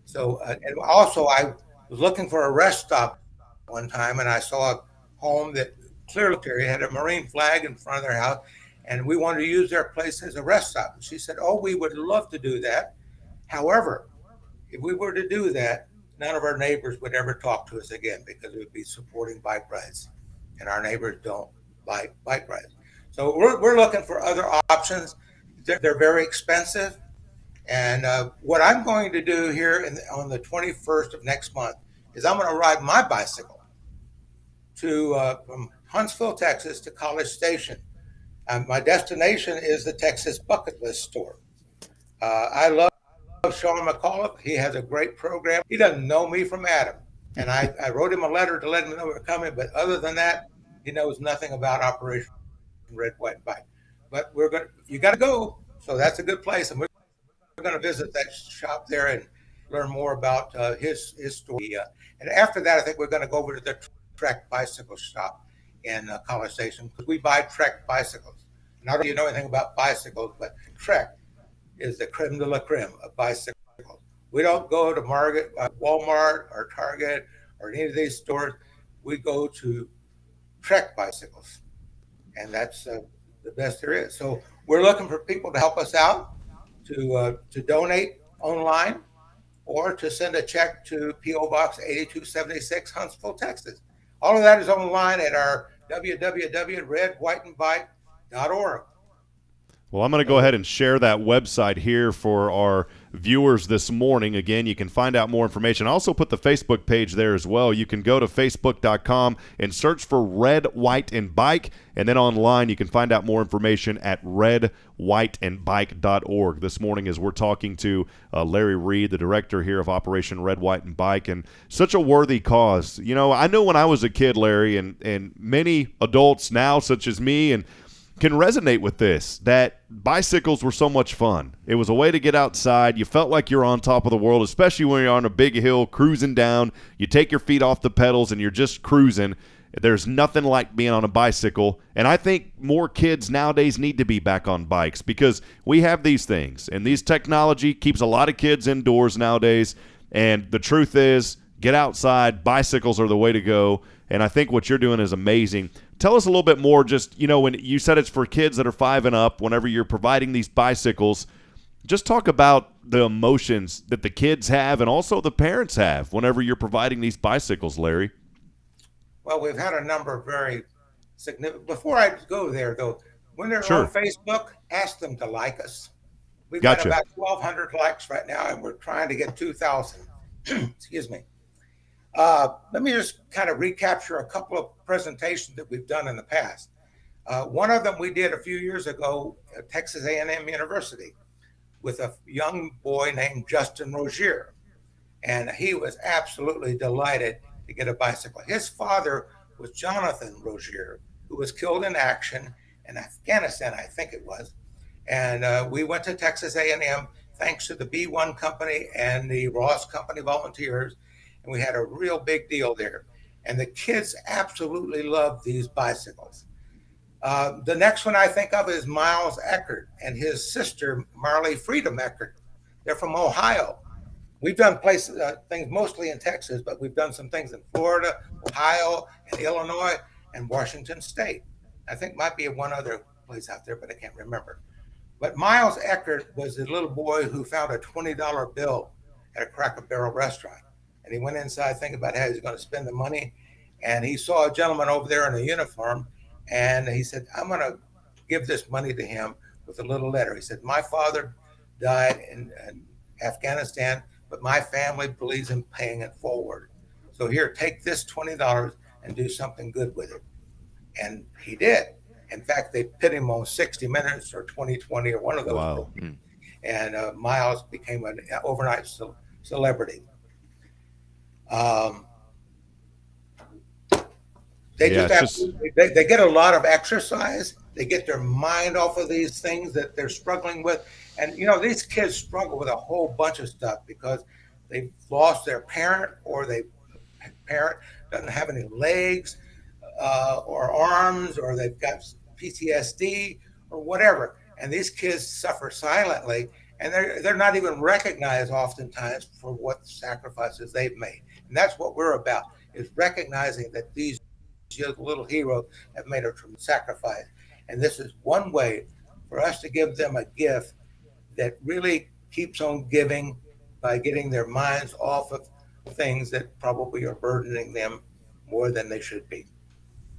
So, and also I was looking for a rest stop one time, and I saw a home that clearly had a Marine flag in front of their house, and we wanted to use their place as a rest stop. And she said, "Oh, we would love to do that. However, if we were to do that, none of our neighbors would ever talk to us again because it would be supporting bike rides, and our neighbors don't like bike rides. So we're looking for other options. They're very expensive. And what I'm going to do here on the 21st of next month is I'm going to ride my bicycle from Huntsville, Texas to College Station. My destination is the Texas Bucket List store. I love Sean McAuliffe. He has a great program. He doesn't know me from Adam. And I wrote him a letter to let him know we're coming. But other than that, he knows nothing about Operation Red, White, and Bike. But you got to go. So that's a good place. And we're going to visit that shop there and learn more about his story. And after that, I think we're going to go over to the Trek bicycle shop in College Station because we buy Trek bicycles. And I don't know if you know anything about bicycles, but Trek is the creme de la creme of bicycles. We don't go to Walmart or Target or any of these stores. We go to Trek bicycles, and that's the best there is. So we're looking for people to help us out, to donate online, or to send a check to P.O. Box 8276, Huntsville, Texas. All of that is online at our www.redwhiteandbike.org. Well, I'm going to go ahead and share that website here for our viewers this morning. Again, you can find out more information. I also put the Facebook page there as well. You can go to facebook.com and search for Red, White, and Bike. And then online, you can find out more information at redwhiteandbike.org. This morning, as we're talking to Larry Reid, the director here of Operation Red, White, and Bike, and such a worthy cause. You know, I know when I was a kid, Larry, and many adults now, such as me, and can resonate with this, that bicycles were so much fun. It was a way to get outside. You felt like you're on top of the world, especially when you're on a big hill cruising down. You take your feet off the pedals and you're just cruising. There's nothing like being on a bicycle. And I think more kids nowadays need to be back on bikes because we have these things. And these technology keeps a lot of kids indoors nowadays. And the truth is, get outside. Bicycles are the way to go. And I think what you're doing is amazing. Tell us a little bit more, just, when you said it's for kids that are 5 and up, whenever you're providing these bicycles, just talk about the emotions that the kids have and also the parents have whenever you're providing these bicycles, Larry. Well, we've had a number of very significant. Before I go there, though, when they're Sure. on Facebook, ask them to like us. We've Gotcha. got about 1,200 likes right now, and we're trying to get 2,000. Excuse me. Let me just kind of recapture a couple of presentations that we've done in the past. One of them we did a few years ago at Texas A&M University with a young boy named Justin Rozier, and he was absolutely delighted to get a bicycle. His father was Jonathan Rozier, who was killed in action in Afghanistan, I think it was. And we went to Texas A&M thanks to the B1 company and the Ross company volunteers, and we had a real big deal there. And the kids absolutely loved these bicycles. The next one I think of is Miles Eckert and his sister, Marley Freedom Eckert. They're from Ohio. We've done things mostly in Texas, but we've done some things in Florida, Ohio, and Illinois, and Washington State. I think might be one other place out there, but I can't remember. But Miles Eckert was the little boy who found a $20 bill at a Cracker Barrel restaurant. And he went inside thinking about how he was going to spend the money. And he saw a gentleman over there in a uniform. And he said, I'm going to give this money to him with a little letter. He said, my father died in Afghanistan, but my family believes in paying it forward. So here, take this $20 and do something good with it. And he did. In fact, they put him on 60 Minutes or 2020 or one of those. Wow. And Miles became an overnight celebrity. They get a lot of exercise. They get their mind off of these things that they're struggling with. And, these kids struggle with a whole bunch of stuff because they've lost their parent, or the parent doesn't have any legs or arms, or they've got PTSD or whatever. And these kids suffer silently, and they're not even recognized oftentimes for what sacrifices they've made. And that's what we're about, is recognizing that these little heroes have made a tremendous sacrifice. And this is one way for us to give them a gift that really keeps on giving by getting their minds off of things that probably are burdening them more than they should be.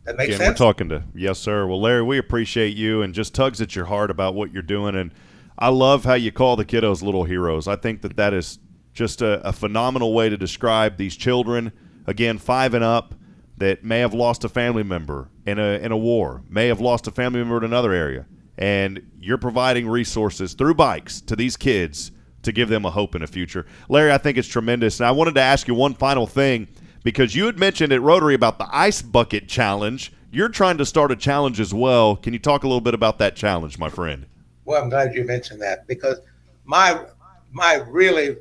That makes Again, sense? we're talking to, yes, sir. Well, Larry, we appreciate you, and just tugs at your heart about what you're doing. And I love how you call the kiddos little heroes. I think that is just a phenomenal way to describe these children, again, 5 and up, that may have lost a family member in a war, may have lost a family member in another area. And you're providing resources through bikes to these kids to give them a hope in the future. Larry, I think it's tremendous. And I wanted to ask you one final thing, because you had mentioned at Rotary about the Ice Bucket Challenge. You're trying to start a challenge as well. Can you talk a little bit about that challenge, my friend? Well, I'm glad you mentioned that, because my really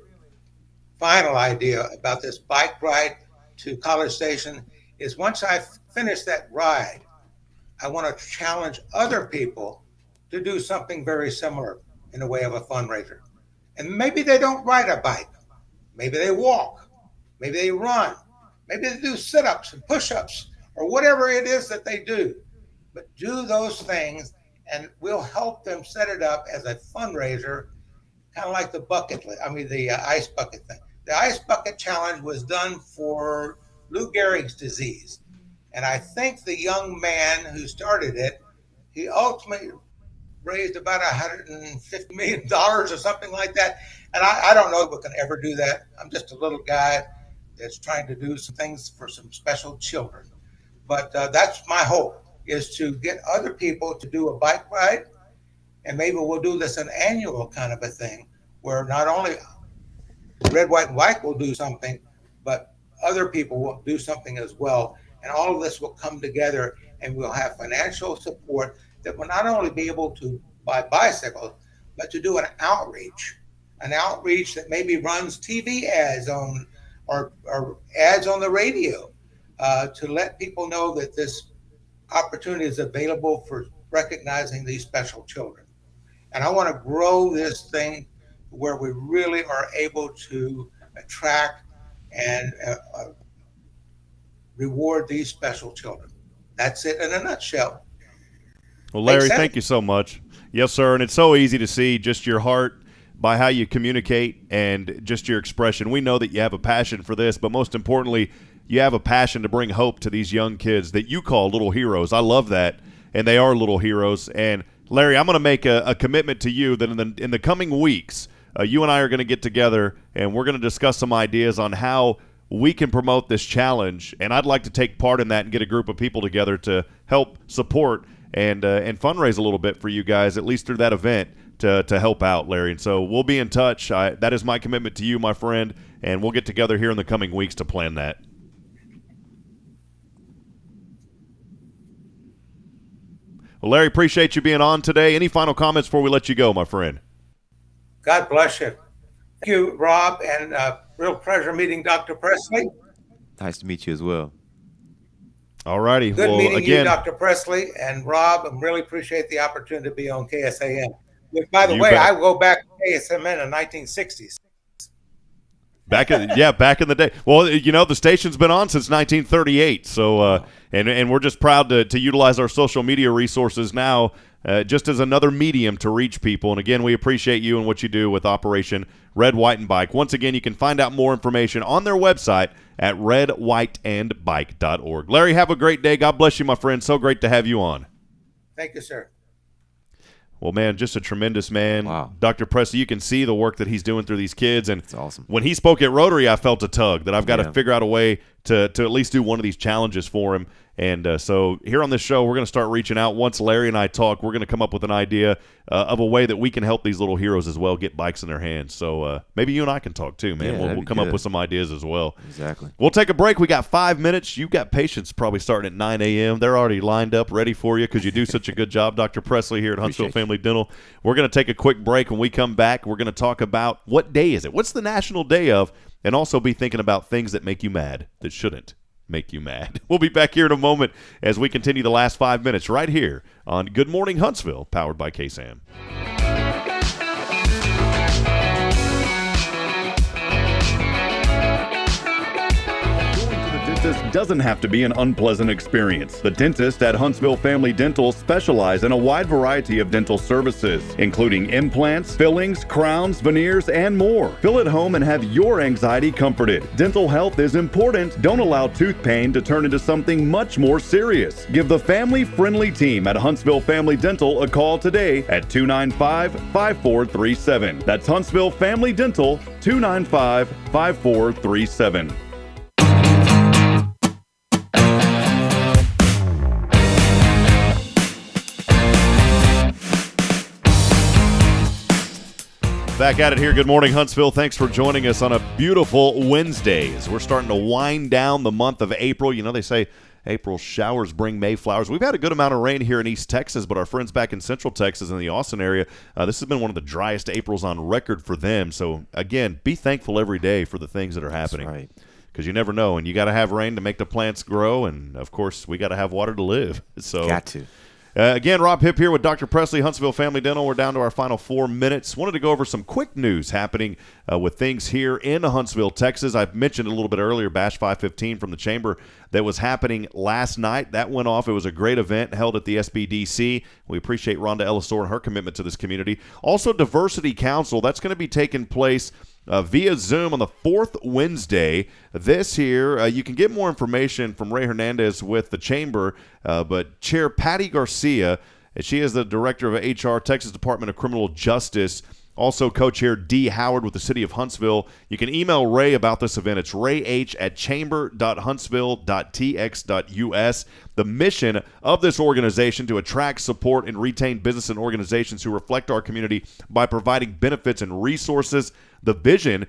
final idea about this bike ride to College Station is, once I finish that ride, I want to challenge other people to do something very similar in the way of a fundraiser. And maybe they don't ride a bike. Maybe they walk. Maybe they run. Maybe they do sit-ups and push-ups or whatever it is that they do. But do those things, and we'll help them set it up as a fundraiser, kind of like the ice bucket thing. The Ice Bucket Challenge was done for Lou Gehrig's disease. And I think the young man who started it, he ultimately raised about $150 million or something like that. And I don't know if we can ever do that. I'm just a little guy that's trying to do some things for some special children. But that's my hope, is to get other people to do a bike ride. And maybe we'll do this an annual kind of a thing, where not only Red, White, and White will do something, but other people will do something as well. And all of this will come together, and we'll have financial support that will not only be able to buy bicycles, but to do an outreach that maybe runs TV ads on or ads on the radio to let people know that this opportunity is available for recognizing these special children. And I want to grow this thing where we really are able to attract and reward these special children. That's it in a nutshell. Well, Larry, thank you so much. Yes, sir. And it's so easy to see just your heart by how you communicate and just your expression. We know that you have a passion for this, but most importantly, you have a passion to bring hope to these young kids that you call little heroes. I love that, and they are little heroes. And, Larry, I'm going to make a commitment to you that in the coming weeks, you and I are going to get together, and we're going to discuss some ideas on how we can promote this challenge. And I'd like to take part in that and get a group of people together to help support and fundraise a little bit for you guys, at least through that event, to help out, Larry. And so we'll be in touch. That is my commitment to you, my friend, and we'll get together here in the coming weeks to plan that. Well, Larry, appreciate you being on today. Any final comments before we let you go, my friend? God bless you. Thank you, Rob, and real pleasure meeting Dr. Pressley. Nice to meet you as well. All righty. Good well, meeting again, you, Dr. Pressley, and Rob. I really appreciate the opportunity to be on KSAM. By the You way, bet. I go back to KSAM in the 1960s. back in the day. Well, you know, the station's been on since 1938. So, and we're just proud to utilize our social media resources now just as another medium to reach people. And again, we appreciate you and what you do with Operation Red, White, and Bike. Once again, you can find out more information on their website at redwhiteandbike.org. Larry, have a great day. God bless you, my friend. So great to have you on. Thank you, sir. Well, man, just a tremendous man. Wow. Dr. Pressley, you can see the work that he's doing through these kids. And It's awesome. when he spoke at Rotary, I felt a tug that I've got to Yeah. figure out a way to at least do one of these challenges for him. And so here on this show, we're going to start reaching out. Once Larry and I talk, we're going to come up with an idea of a way that we can help these little heroes as well get bikes in their hands. So maybe you and I can talk too, man. Yeah, We'll that'd be come up good. with some ideas as well. Exactly. We'll take a break. We got 5 minutes. You've got patients probably starting at 9 a.m. They're already lined up, ready for you because you do such a good job, Dr. Pressley, here at Huntsville Appreciate Family Dental. We're going to take a quick break. When we come back, we're going to talk about what day is it? What's the national day of? And also be thinking about things that make you mad that shouldn't make you mad. We'll be back here in a moment as we continue the last 5 minutes right here on Good Morning Huntsville, powered by KSAM. Dentist doesn't have to be an unpleasant experience. The dentists at Huntsville Family Dental specialize in a wide variety of dental services, including implants, fillings, crowns, veneers, and more. Feel at home and have your anxiety comforted. Dental health is important. Don't allow tooth pain to turn into something much more serious. Give the family-friendly team at Huntsville Family Dental a call today at 295-5437. That's Huntsville Family Dental, 295-5437. Back at it here. Good morning, Huntsville. Thanks for joining us on a beautiful Wednesday as we're starting to wind down the month of April. You know, they say April showers bring May flowers. We've had a good amount of rain here in East Texas, but our friends back in Central Texas in the Austin area, this has been one of the driest Aprils on record for them. So, again, be thankful every day for the things that are happening. That's right. Because you never know, and you got to have rain to make the plants grow, and, of course, we got to have water to live. So, Got to. Again, Rob Hipp here with Dr. Pressley, Huntsville Family Dental. We're down to our final 4 minutes. Wanted to go over some quick news happening with things here in Huntsville, Texas. I mentioned a little bit earlier, Bash 515 from the Chamber that was happening last night. That went off. It was a great event held at the SBDC. We appreciate Rhonda Ellisor and her commitment to this community. Also, Diversity Council. That's going to be taking place via Zoom on the 4th Wednesday. This here, you can get more information from Ray Hernandez with the Chamber, but Chair Patty Garcia, she is the Director of HR, Texas Department of Criminal Justice. Also, Co-Chair D. Howard with the City of Huntsville. You can email Ray about this event. It's rayh@chamber.huntsville.tx.us. The mission of this organization to attract, support, and retain business and organizations who reflect our community by providing benefits and resources. The vision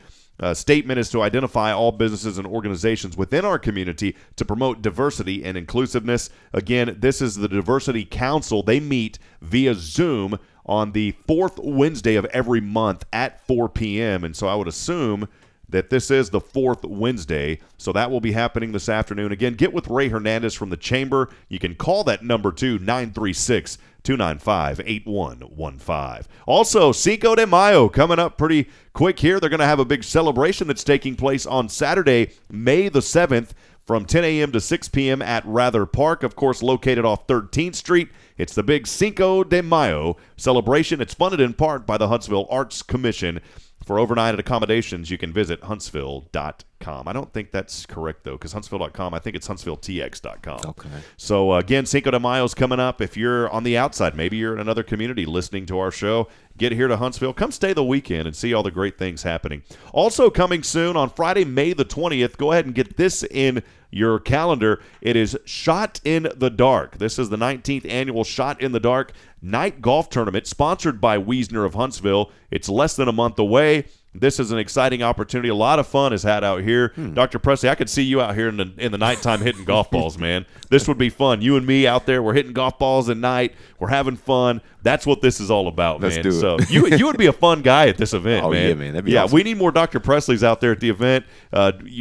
statement is to identify all businesses and organizations within our community to promote diversity and inclusiveness. Again, this is the Diversity Council. They meet via Zoom on the 4th Wednesday of every month at 4 p.m. And so I would assume that this is the 4th Wednesday. So that will be happening this afternoon. Again, get with Ray Hernandez from the Chamber. You can call that number too, 936 295-8115. Also, Cinco de Mayo coming up pretty quick here. They're going to have a big celebration that's taking place on Saturday, May the 7th, from 10 a.m. to 6 p.m. at Rather Park, of course, located off 13th Street. It's the big Cinco de Mayo celebration. It's funded in part by the Huntsville Arts Commission. For overnight accommodations, you can visit huntsville.com. I don't think that's correct, though, because huntsville.com, I think it's huntsvilletx.com. Okay. So, again, Cinco de Mayo's coming up. If you're on the outside, maybe you're in another community listening to our show, get here to Huntsville. Come stay the weekend and see all the great things happening. Also coming soon on Friday, May the 20th, go ahead and get this in your calendar. It is Shot in the Dark. This is the 19th annual Shot in the Dark night golf tournament sponsored by Wiesner of Huntsville. It's less than a month away. This is an exciting opportunity. A lot of fun is had out here. Dr. Pressley, I could see you out here in the nighttime hitting golf balls, man. This would be fun. You and me out there, we're hitting golf balls at night. We're having fun. That's what this is all about, man. Let's do it. So you would be a fun guy at this event, Oh, man. yeah, man. That'd be awesome. We need more Dr. Presleys out there at the event.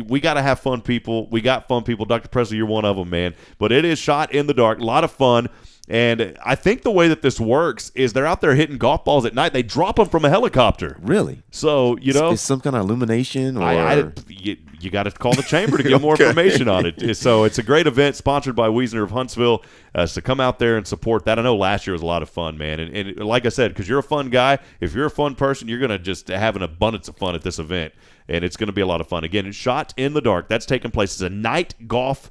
We got to have fun people. We got fun people. Dr. Pressley, you're one of them, man. But it is Shot in the Dark. A lot of fun. And I think the way that this works is they're out there hitting golf balls at night. They drop them from a helicopter. Really? So, It's some kind of illumination, or you got to call the chamber to get more information on it. So it's a great event sponsored by Wiesner of Huntsville. So come out there and support that. I know last year was a lot of fun, man. And like I said, because you're a fun guy, if you're a fun person, you're going to just have an abundance of fun at this event. And it's going to be a lot of fun. Again, it's Shot in the Dark. That's taking place. It's a night golf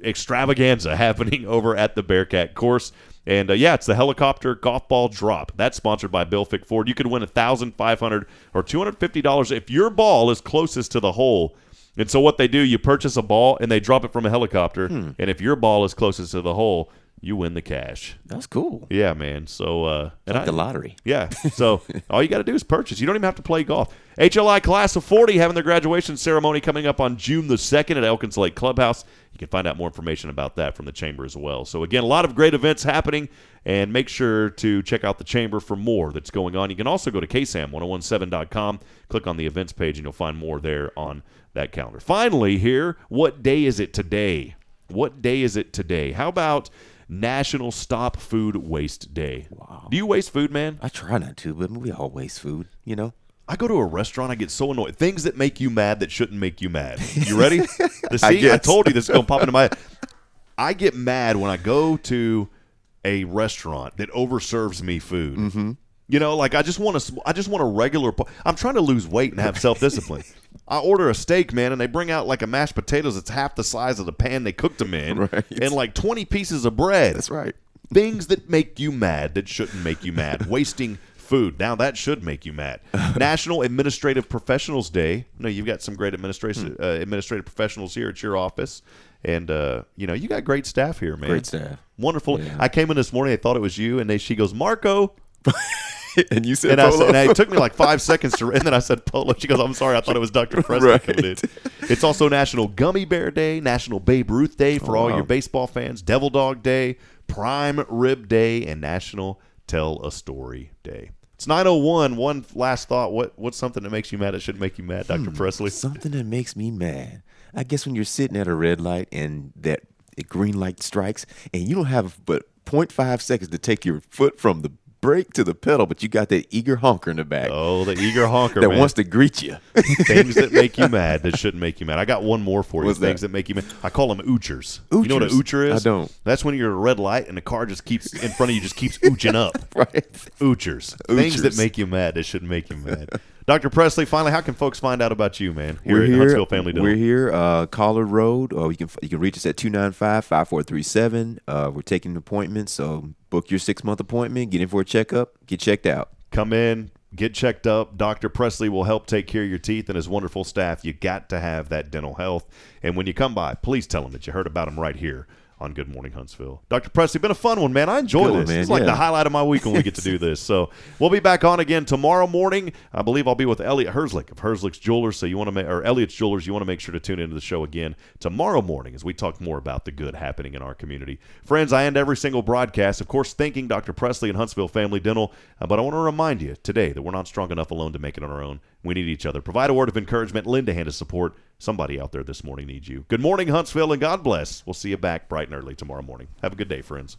extravaganza happening over at the Bearcat course. And it's the helicopter golf ball drop. That's sponsored by Bill Fick Ford. You could win $1,500 or $250 if your ball is closest to the hole. And so what they do, you purchase a ball and they drop it from a helicopter. And if your ball is closest to the hole, you win the cash. That's cool. Yeah, man. So Like the lottery. Yeah. So all you got to do is purchase. You don't even have to play golf. HLI Class of 40 having their graduation ceremony coming up on June the 2nd at Elkins Lake Clubhouse. You can find out more information about that from the Chamber as well. So, again, a lot of great events happening, and make sure to check out the Chamber for more that's going on. You can also go to ksam1017.com, click on the events page, and you'll find more there on that calendar. Finally here, what day is it today? What day is it today? How about National Stop Food Waste Day? Wow. Do you waste food, man? I try not to, but we all waste food, you know? I go to a restaurant, I get so annoyed. Things that make you mad that shouldn't make you mad. You ready? I told you this is going to pop into my head. I get mad when I go to a restaurant that overserves me food. Mm-hmm. You know, like I just want a regular. I'm trying to lose weight and have self-discipline. I order a steak, man, and they bring out like a mashed potatoes that's half the size of the pan they cooked them in, right, and like 20 pieces of bread. That's right. Things that make you mad that shouldn't make you mad. Wasting food. Now that should make you mad. National Administrative Professionals Day. No, you've got some great administrative professionals here at your office, and you got great staff here, man. Great staff. Wonderful. Yeah. I came in this morning. I thought it was you, and she goes, Marco. And you said and Polo? it took me like 5 seconds to, and then I said Polo. She goes, I'm sorry, I thought it was Dr. Pressley Right. coming in. It's also National Gummy Bear Day, National Babe Ruth Day for all your baseball fans, Devil Dog Day, Prime Rib Day, and National Tell a Story Day. It's 9:01. One last thought. What's something that makes you mad that shouldn't make you mad, Dr. Pressley? Something that makes me mad. I guess when you're sitting at a red light and that green light strikes and you don't have but 0.5 seconds to take your foot from the brake to the pedal, but you got that eager honker in the back. Oh, the eager honker, that man. wants to greet you. Things that make you mad that shouldn't make you mad. I got one more for you. What's Things that? that make you mad. I call them oochers. You know what an Oochers? oocher is? I don't. That's when you're at a red light and the car just keeps in front of you, just keeps ooching up. Right. Oochers. Things that Oochers. make you mad that shouldn't make you mad. Dr. Pressley, finally, how can folks find out about you, man? We're At here. Huntsville Family Dental. We're here, Collard Road. You can reach us at 295-5437. We're taking appointments, so book your 6-month appointment. Get in for a checkup. Get checked out. Come in, get checked up. Dr. Pressley will help take care of your teeth and his wonderful staff. You got to have that dental health. And when you come by, please tell them that you heard about him right here on Good Morning Huntsville. Dr. Pressley, been a fun one, man. I enjoy Good one, this. man. It's like Yeah. the highlight of my week when we get to do this. So we'll be back on again tomorrow morning. I believe I'll be with Elliot Herzlich of Herzlich's Jewelers. So you want to or Elliot's Jewelers. You want to make sure to tune into the show again tomorrow morning as we talk more about the good happening in our community. Friends, I end every single broadcast, of course, thanking Dr. Pressley and Huntsville Family Dental. But I want to remind you today that we're not strong enough alone to make it on our own. We need each other. Provide a word of encouragement. Lend a hand of support. Somebody out there this morning needs you. Good morning, Huntsville, and God bless. We'll see you back bright and early tomorrow morning. Have a good day, friends.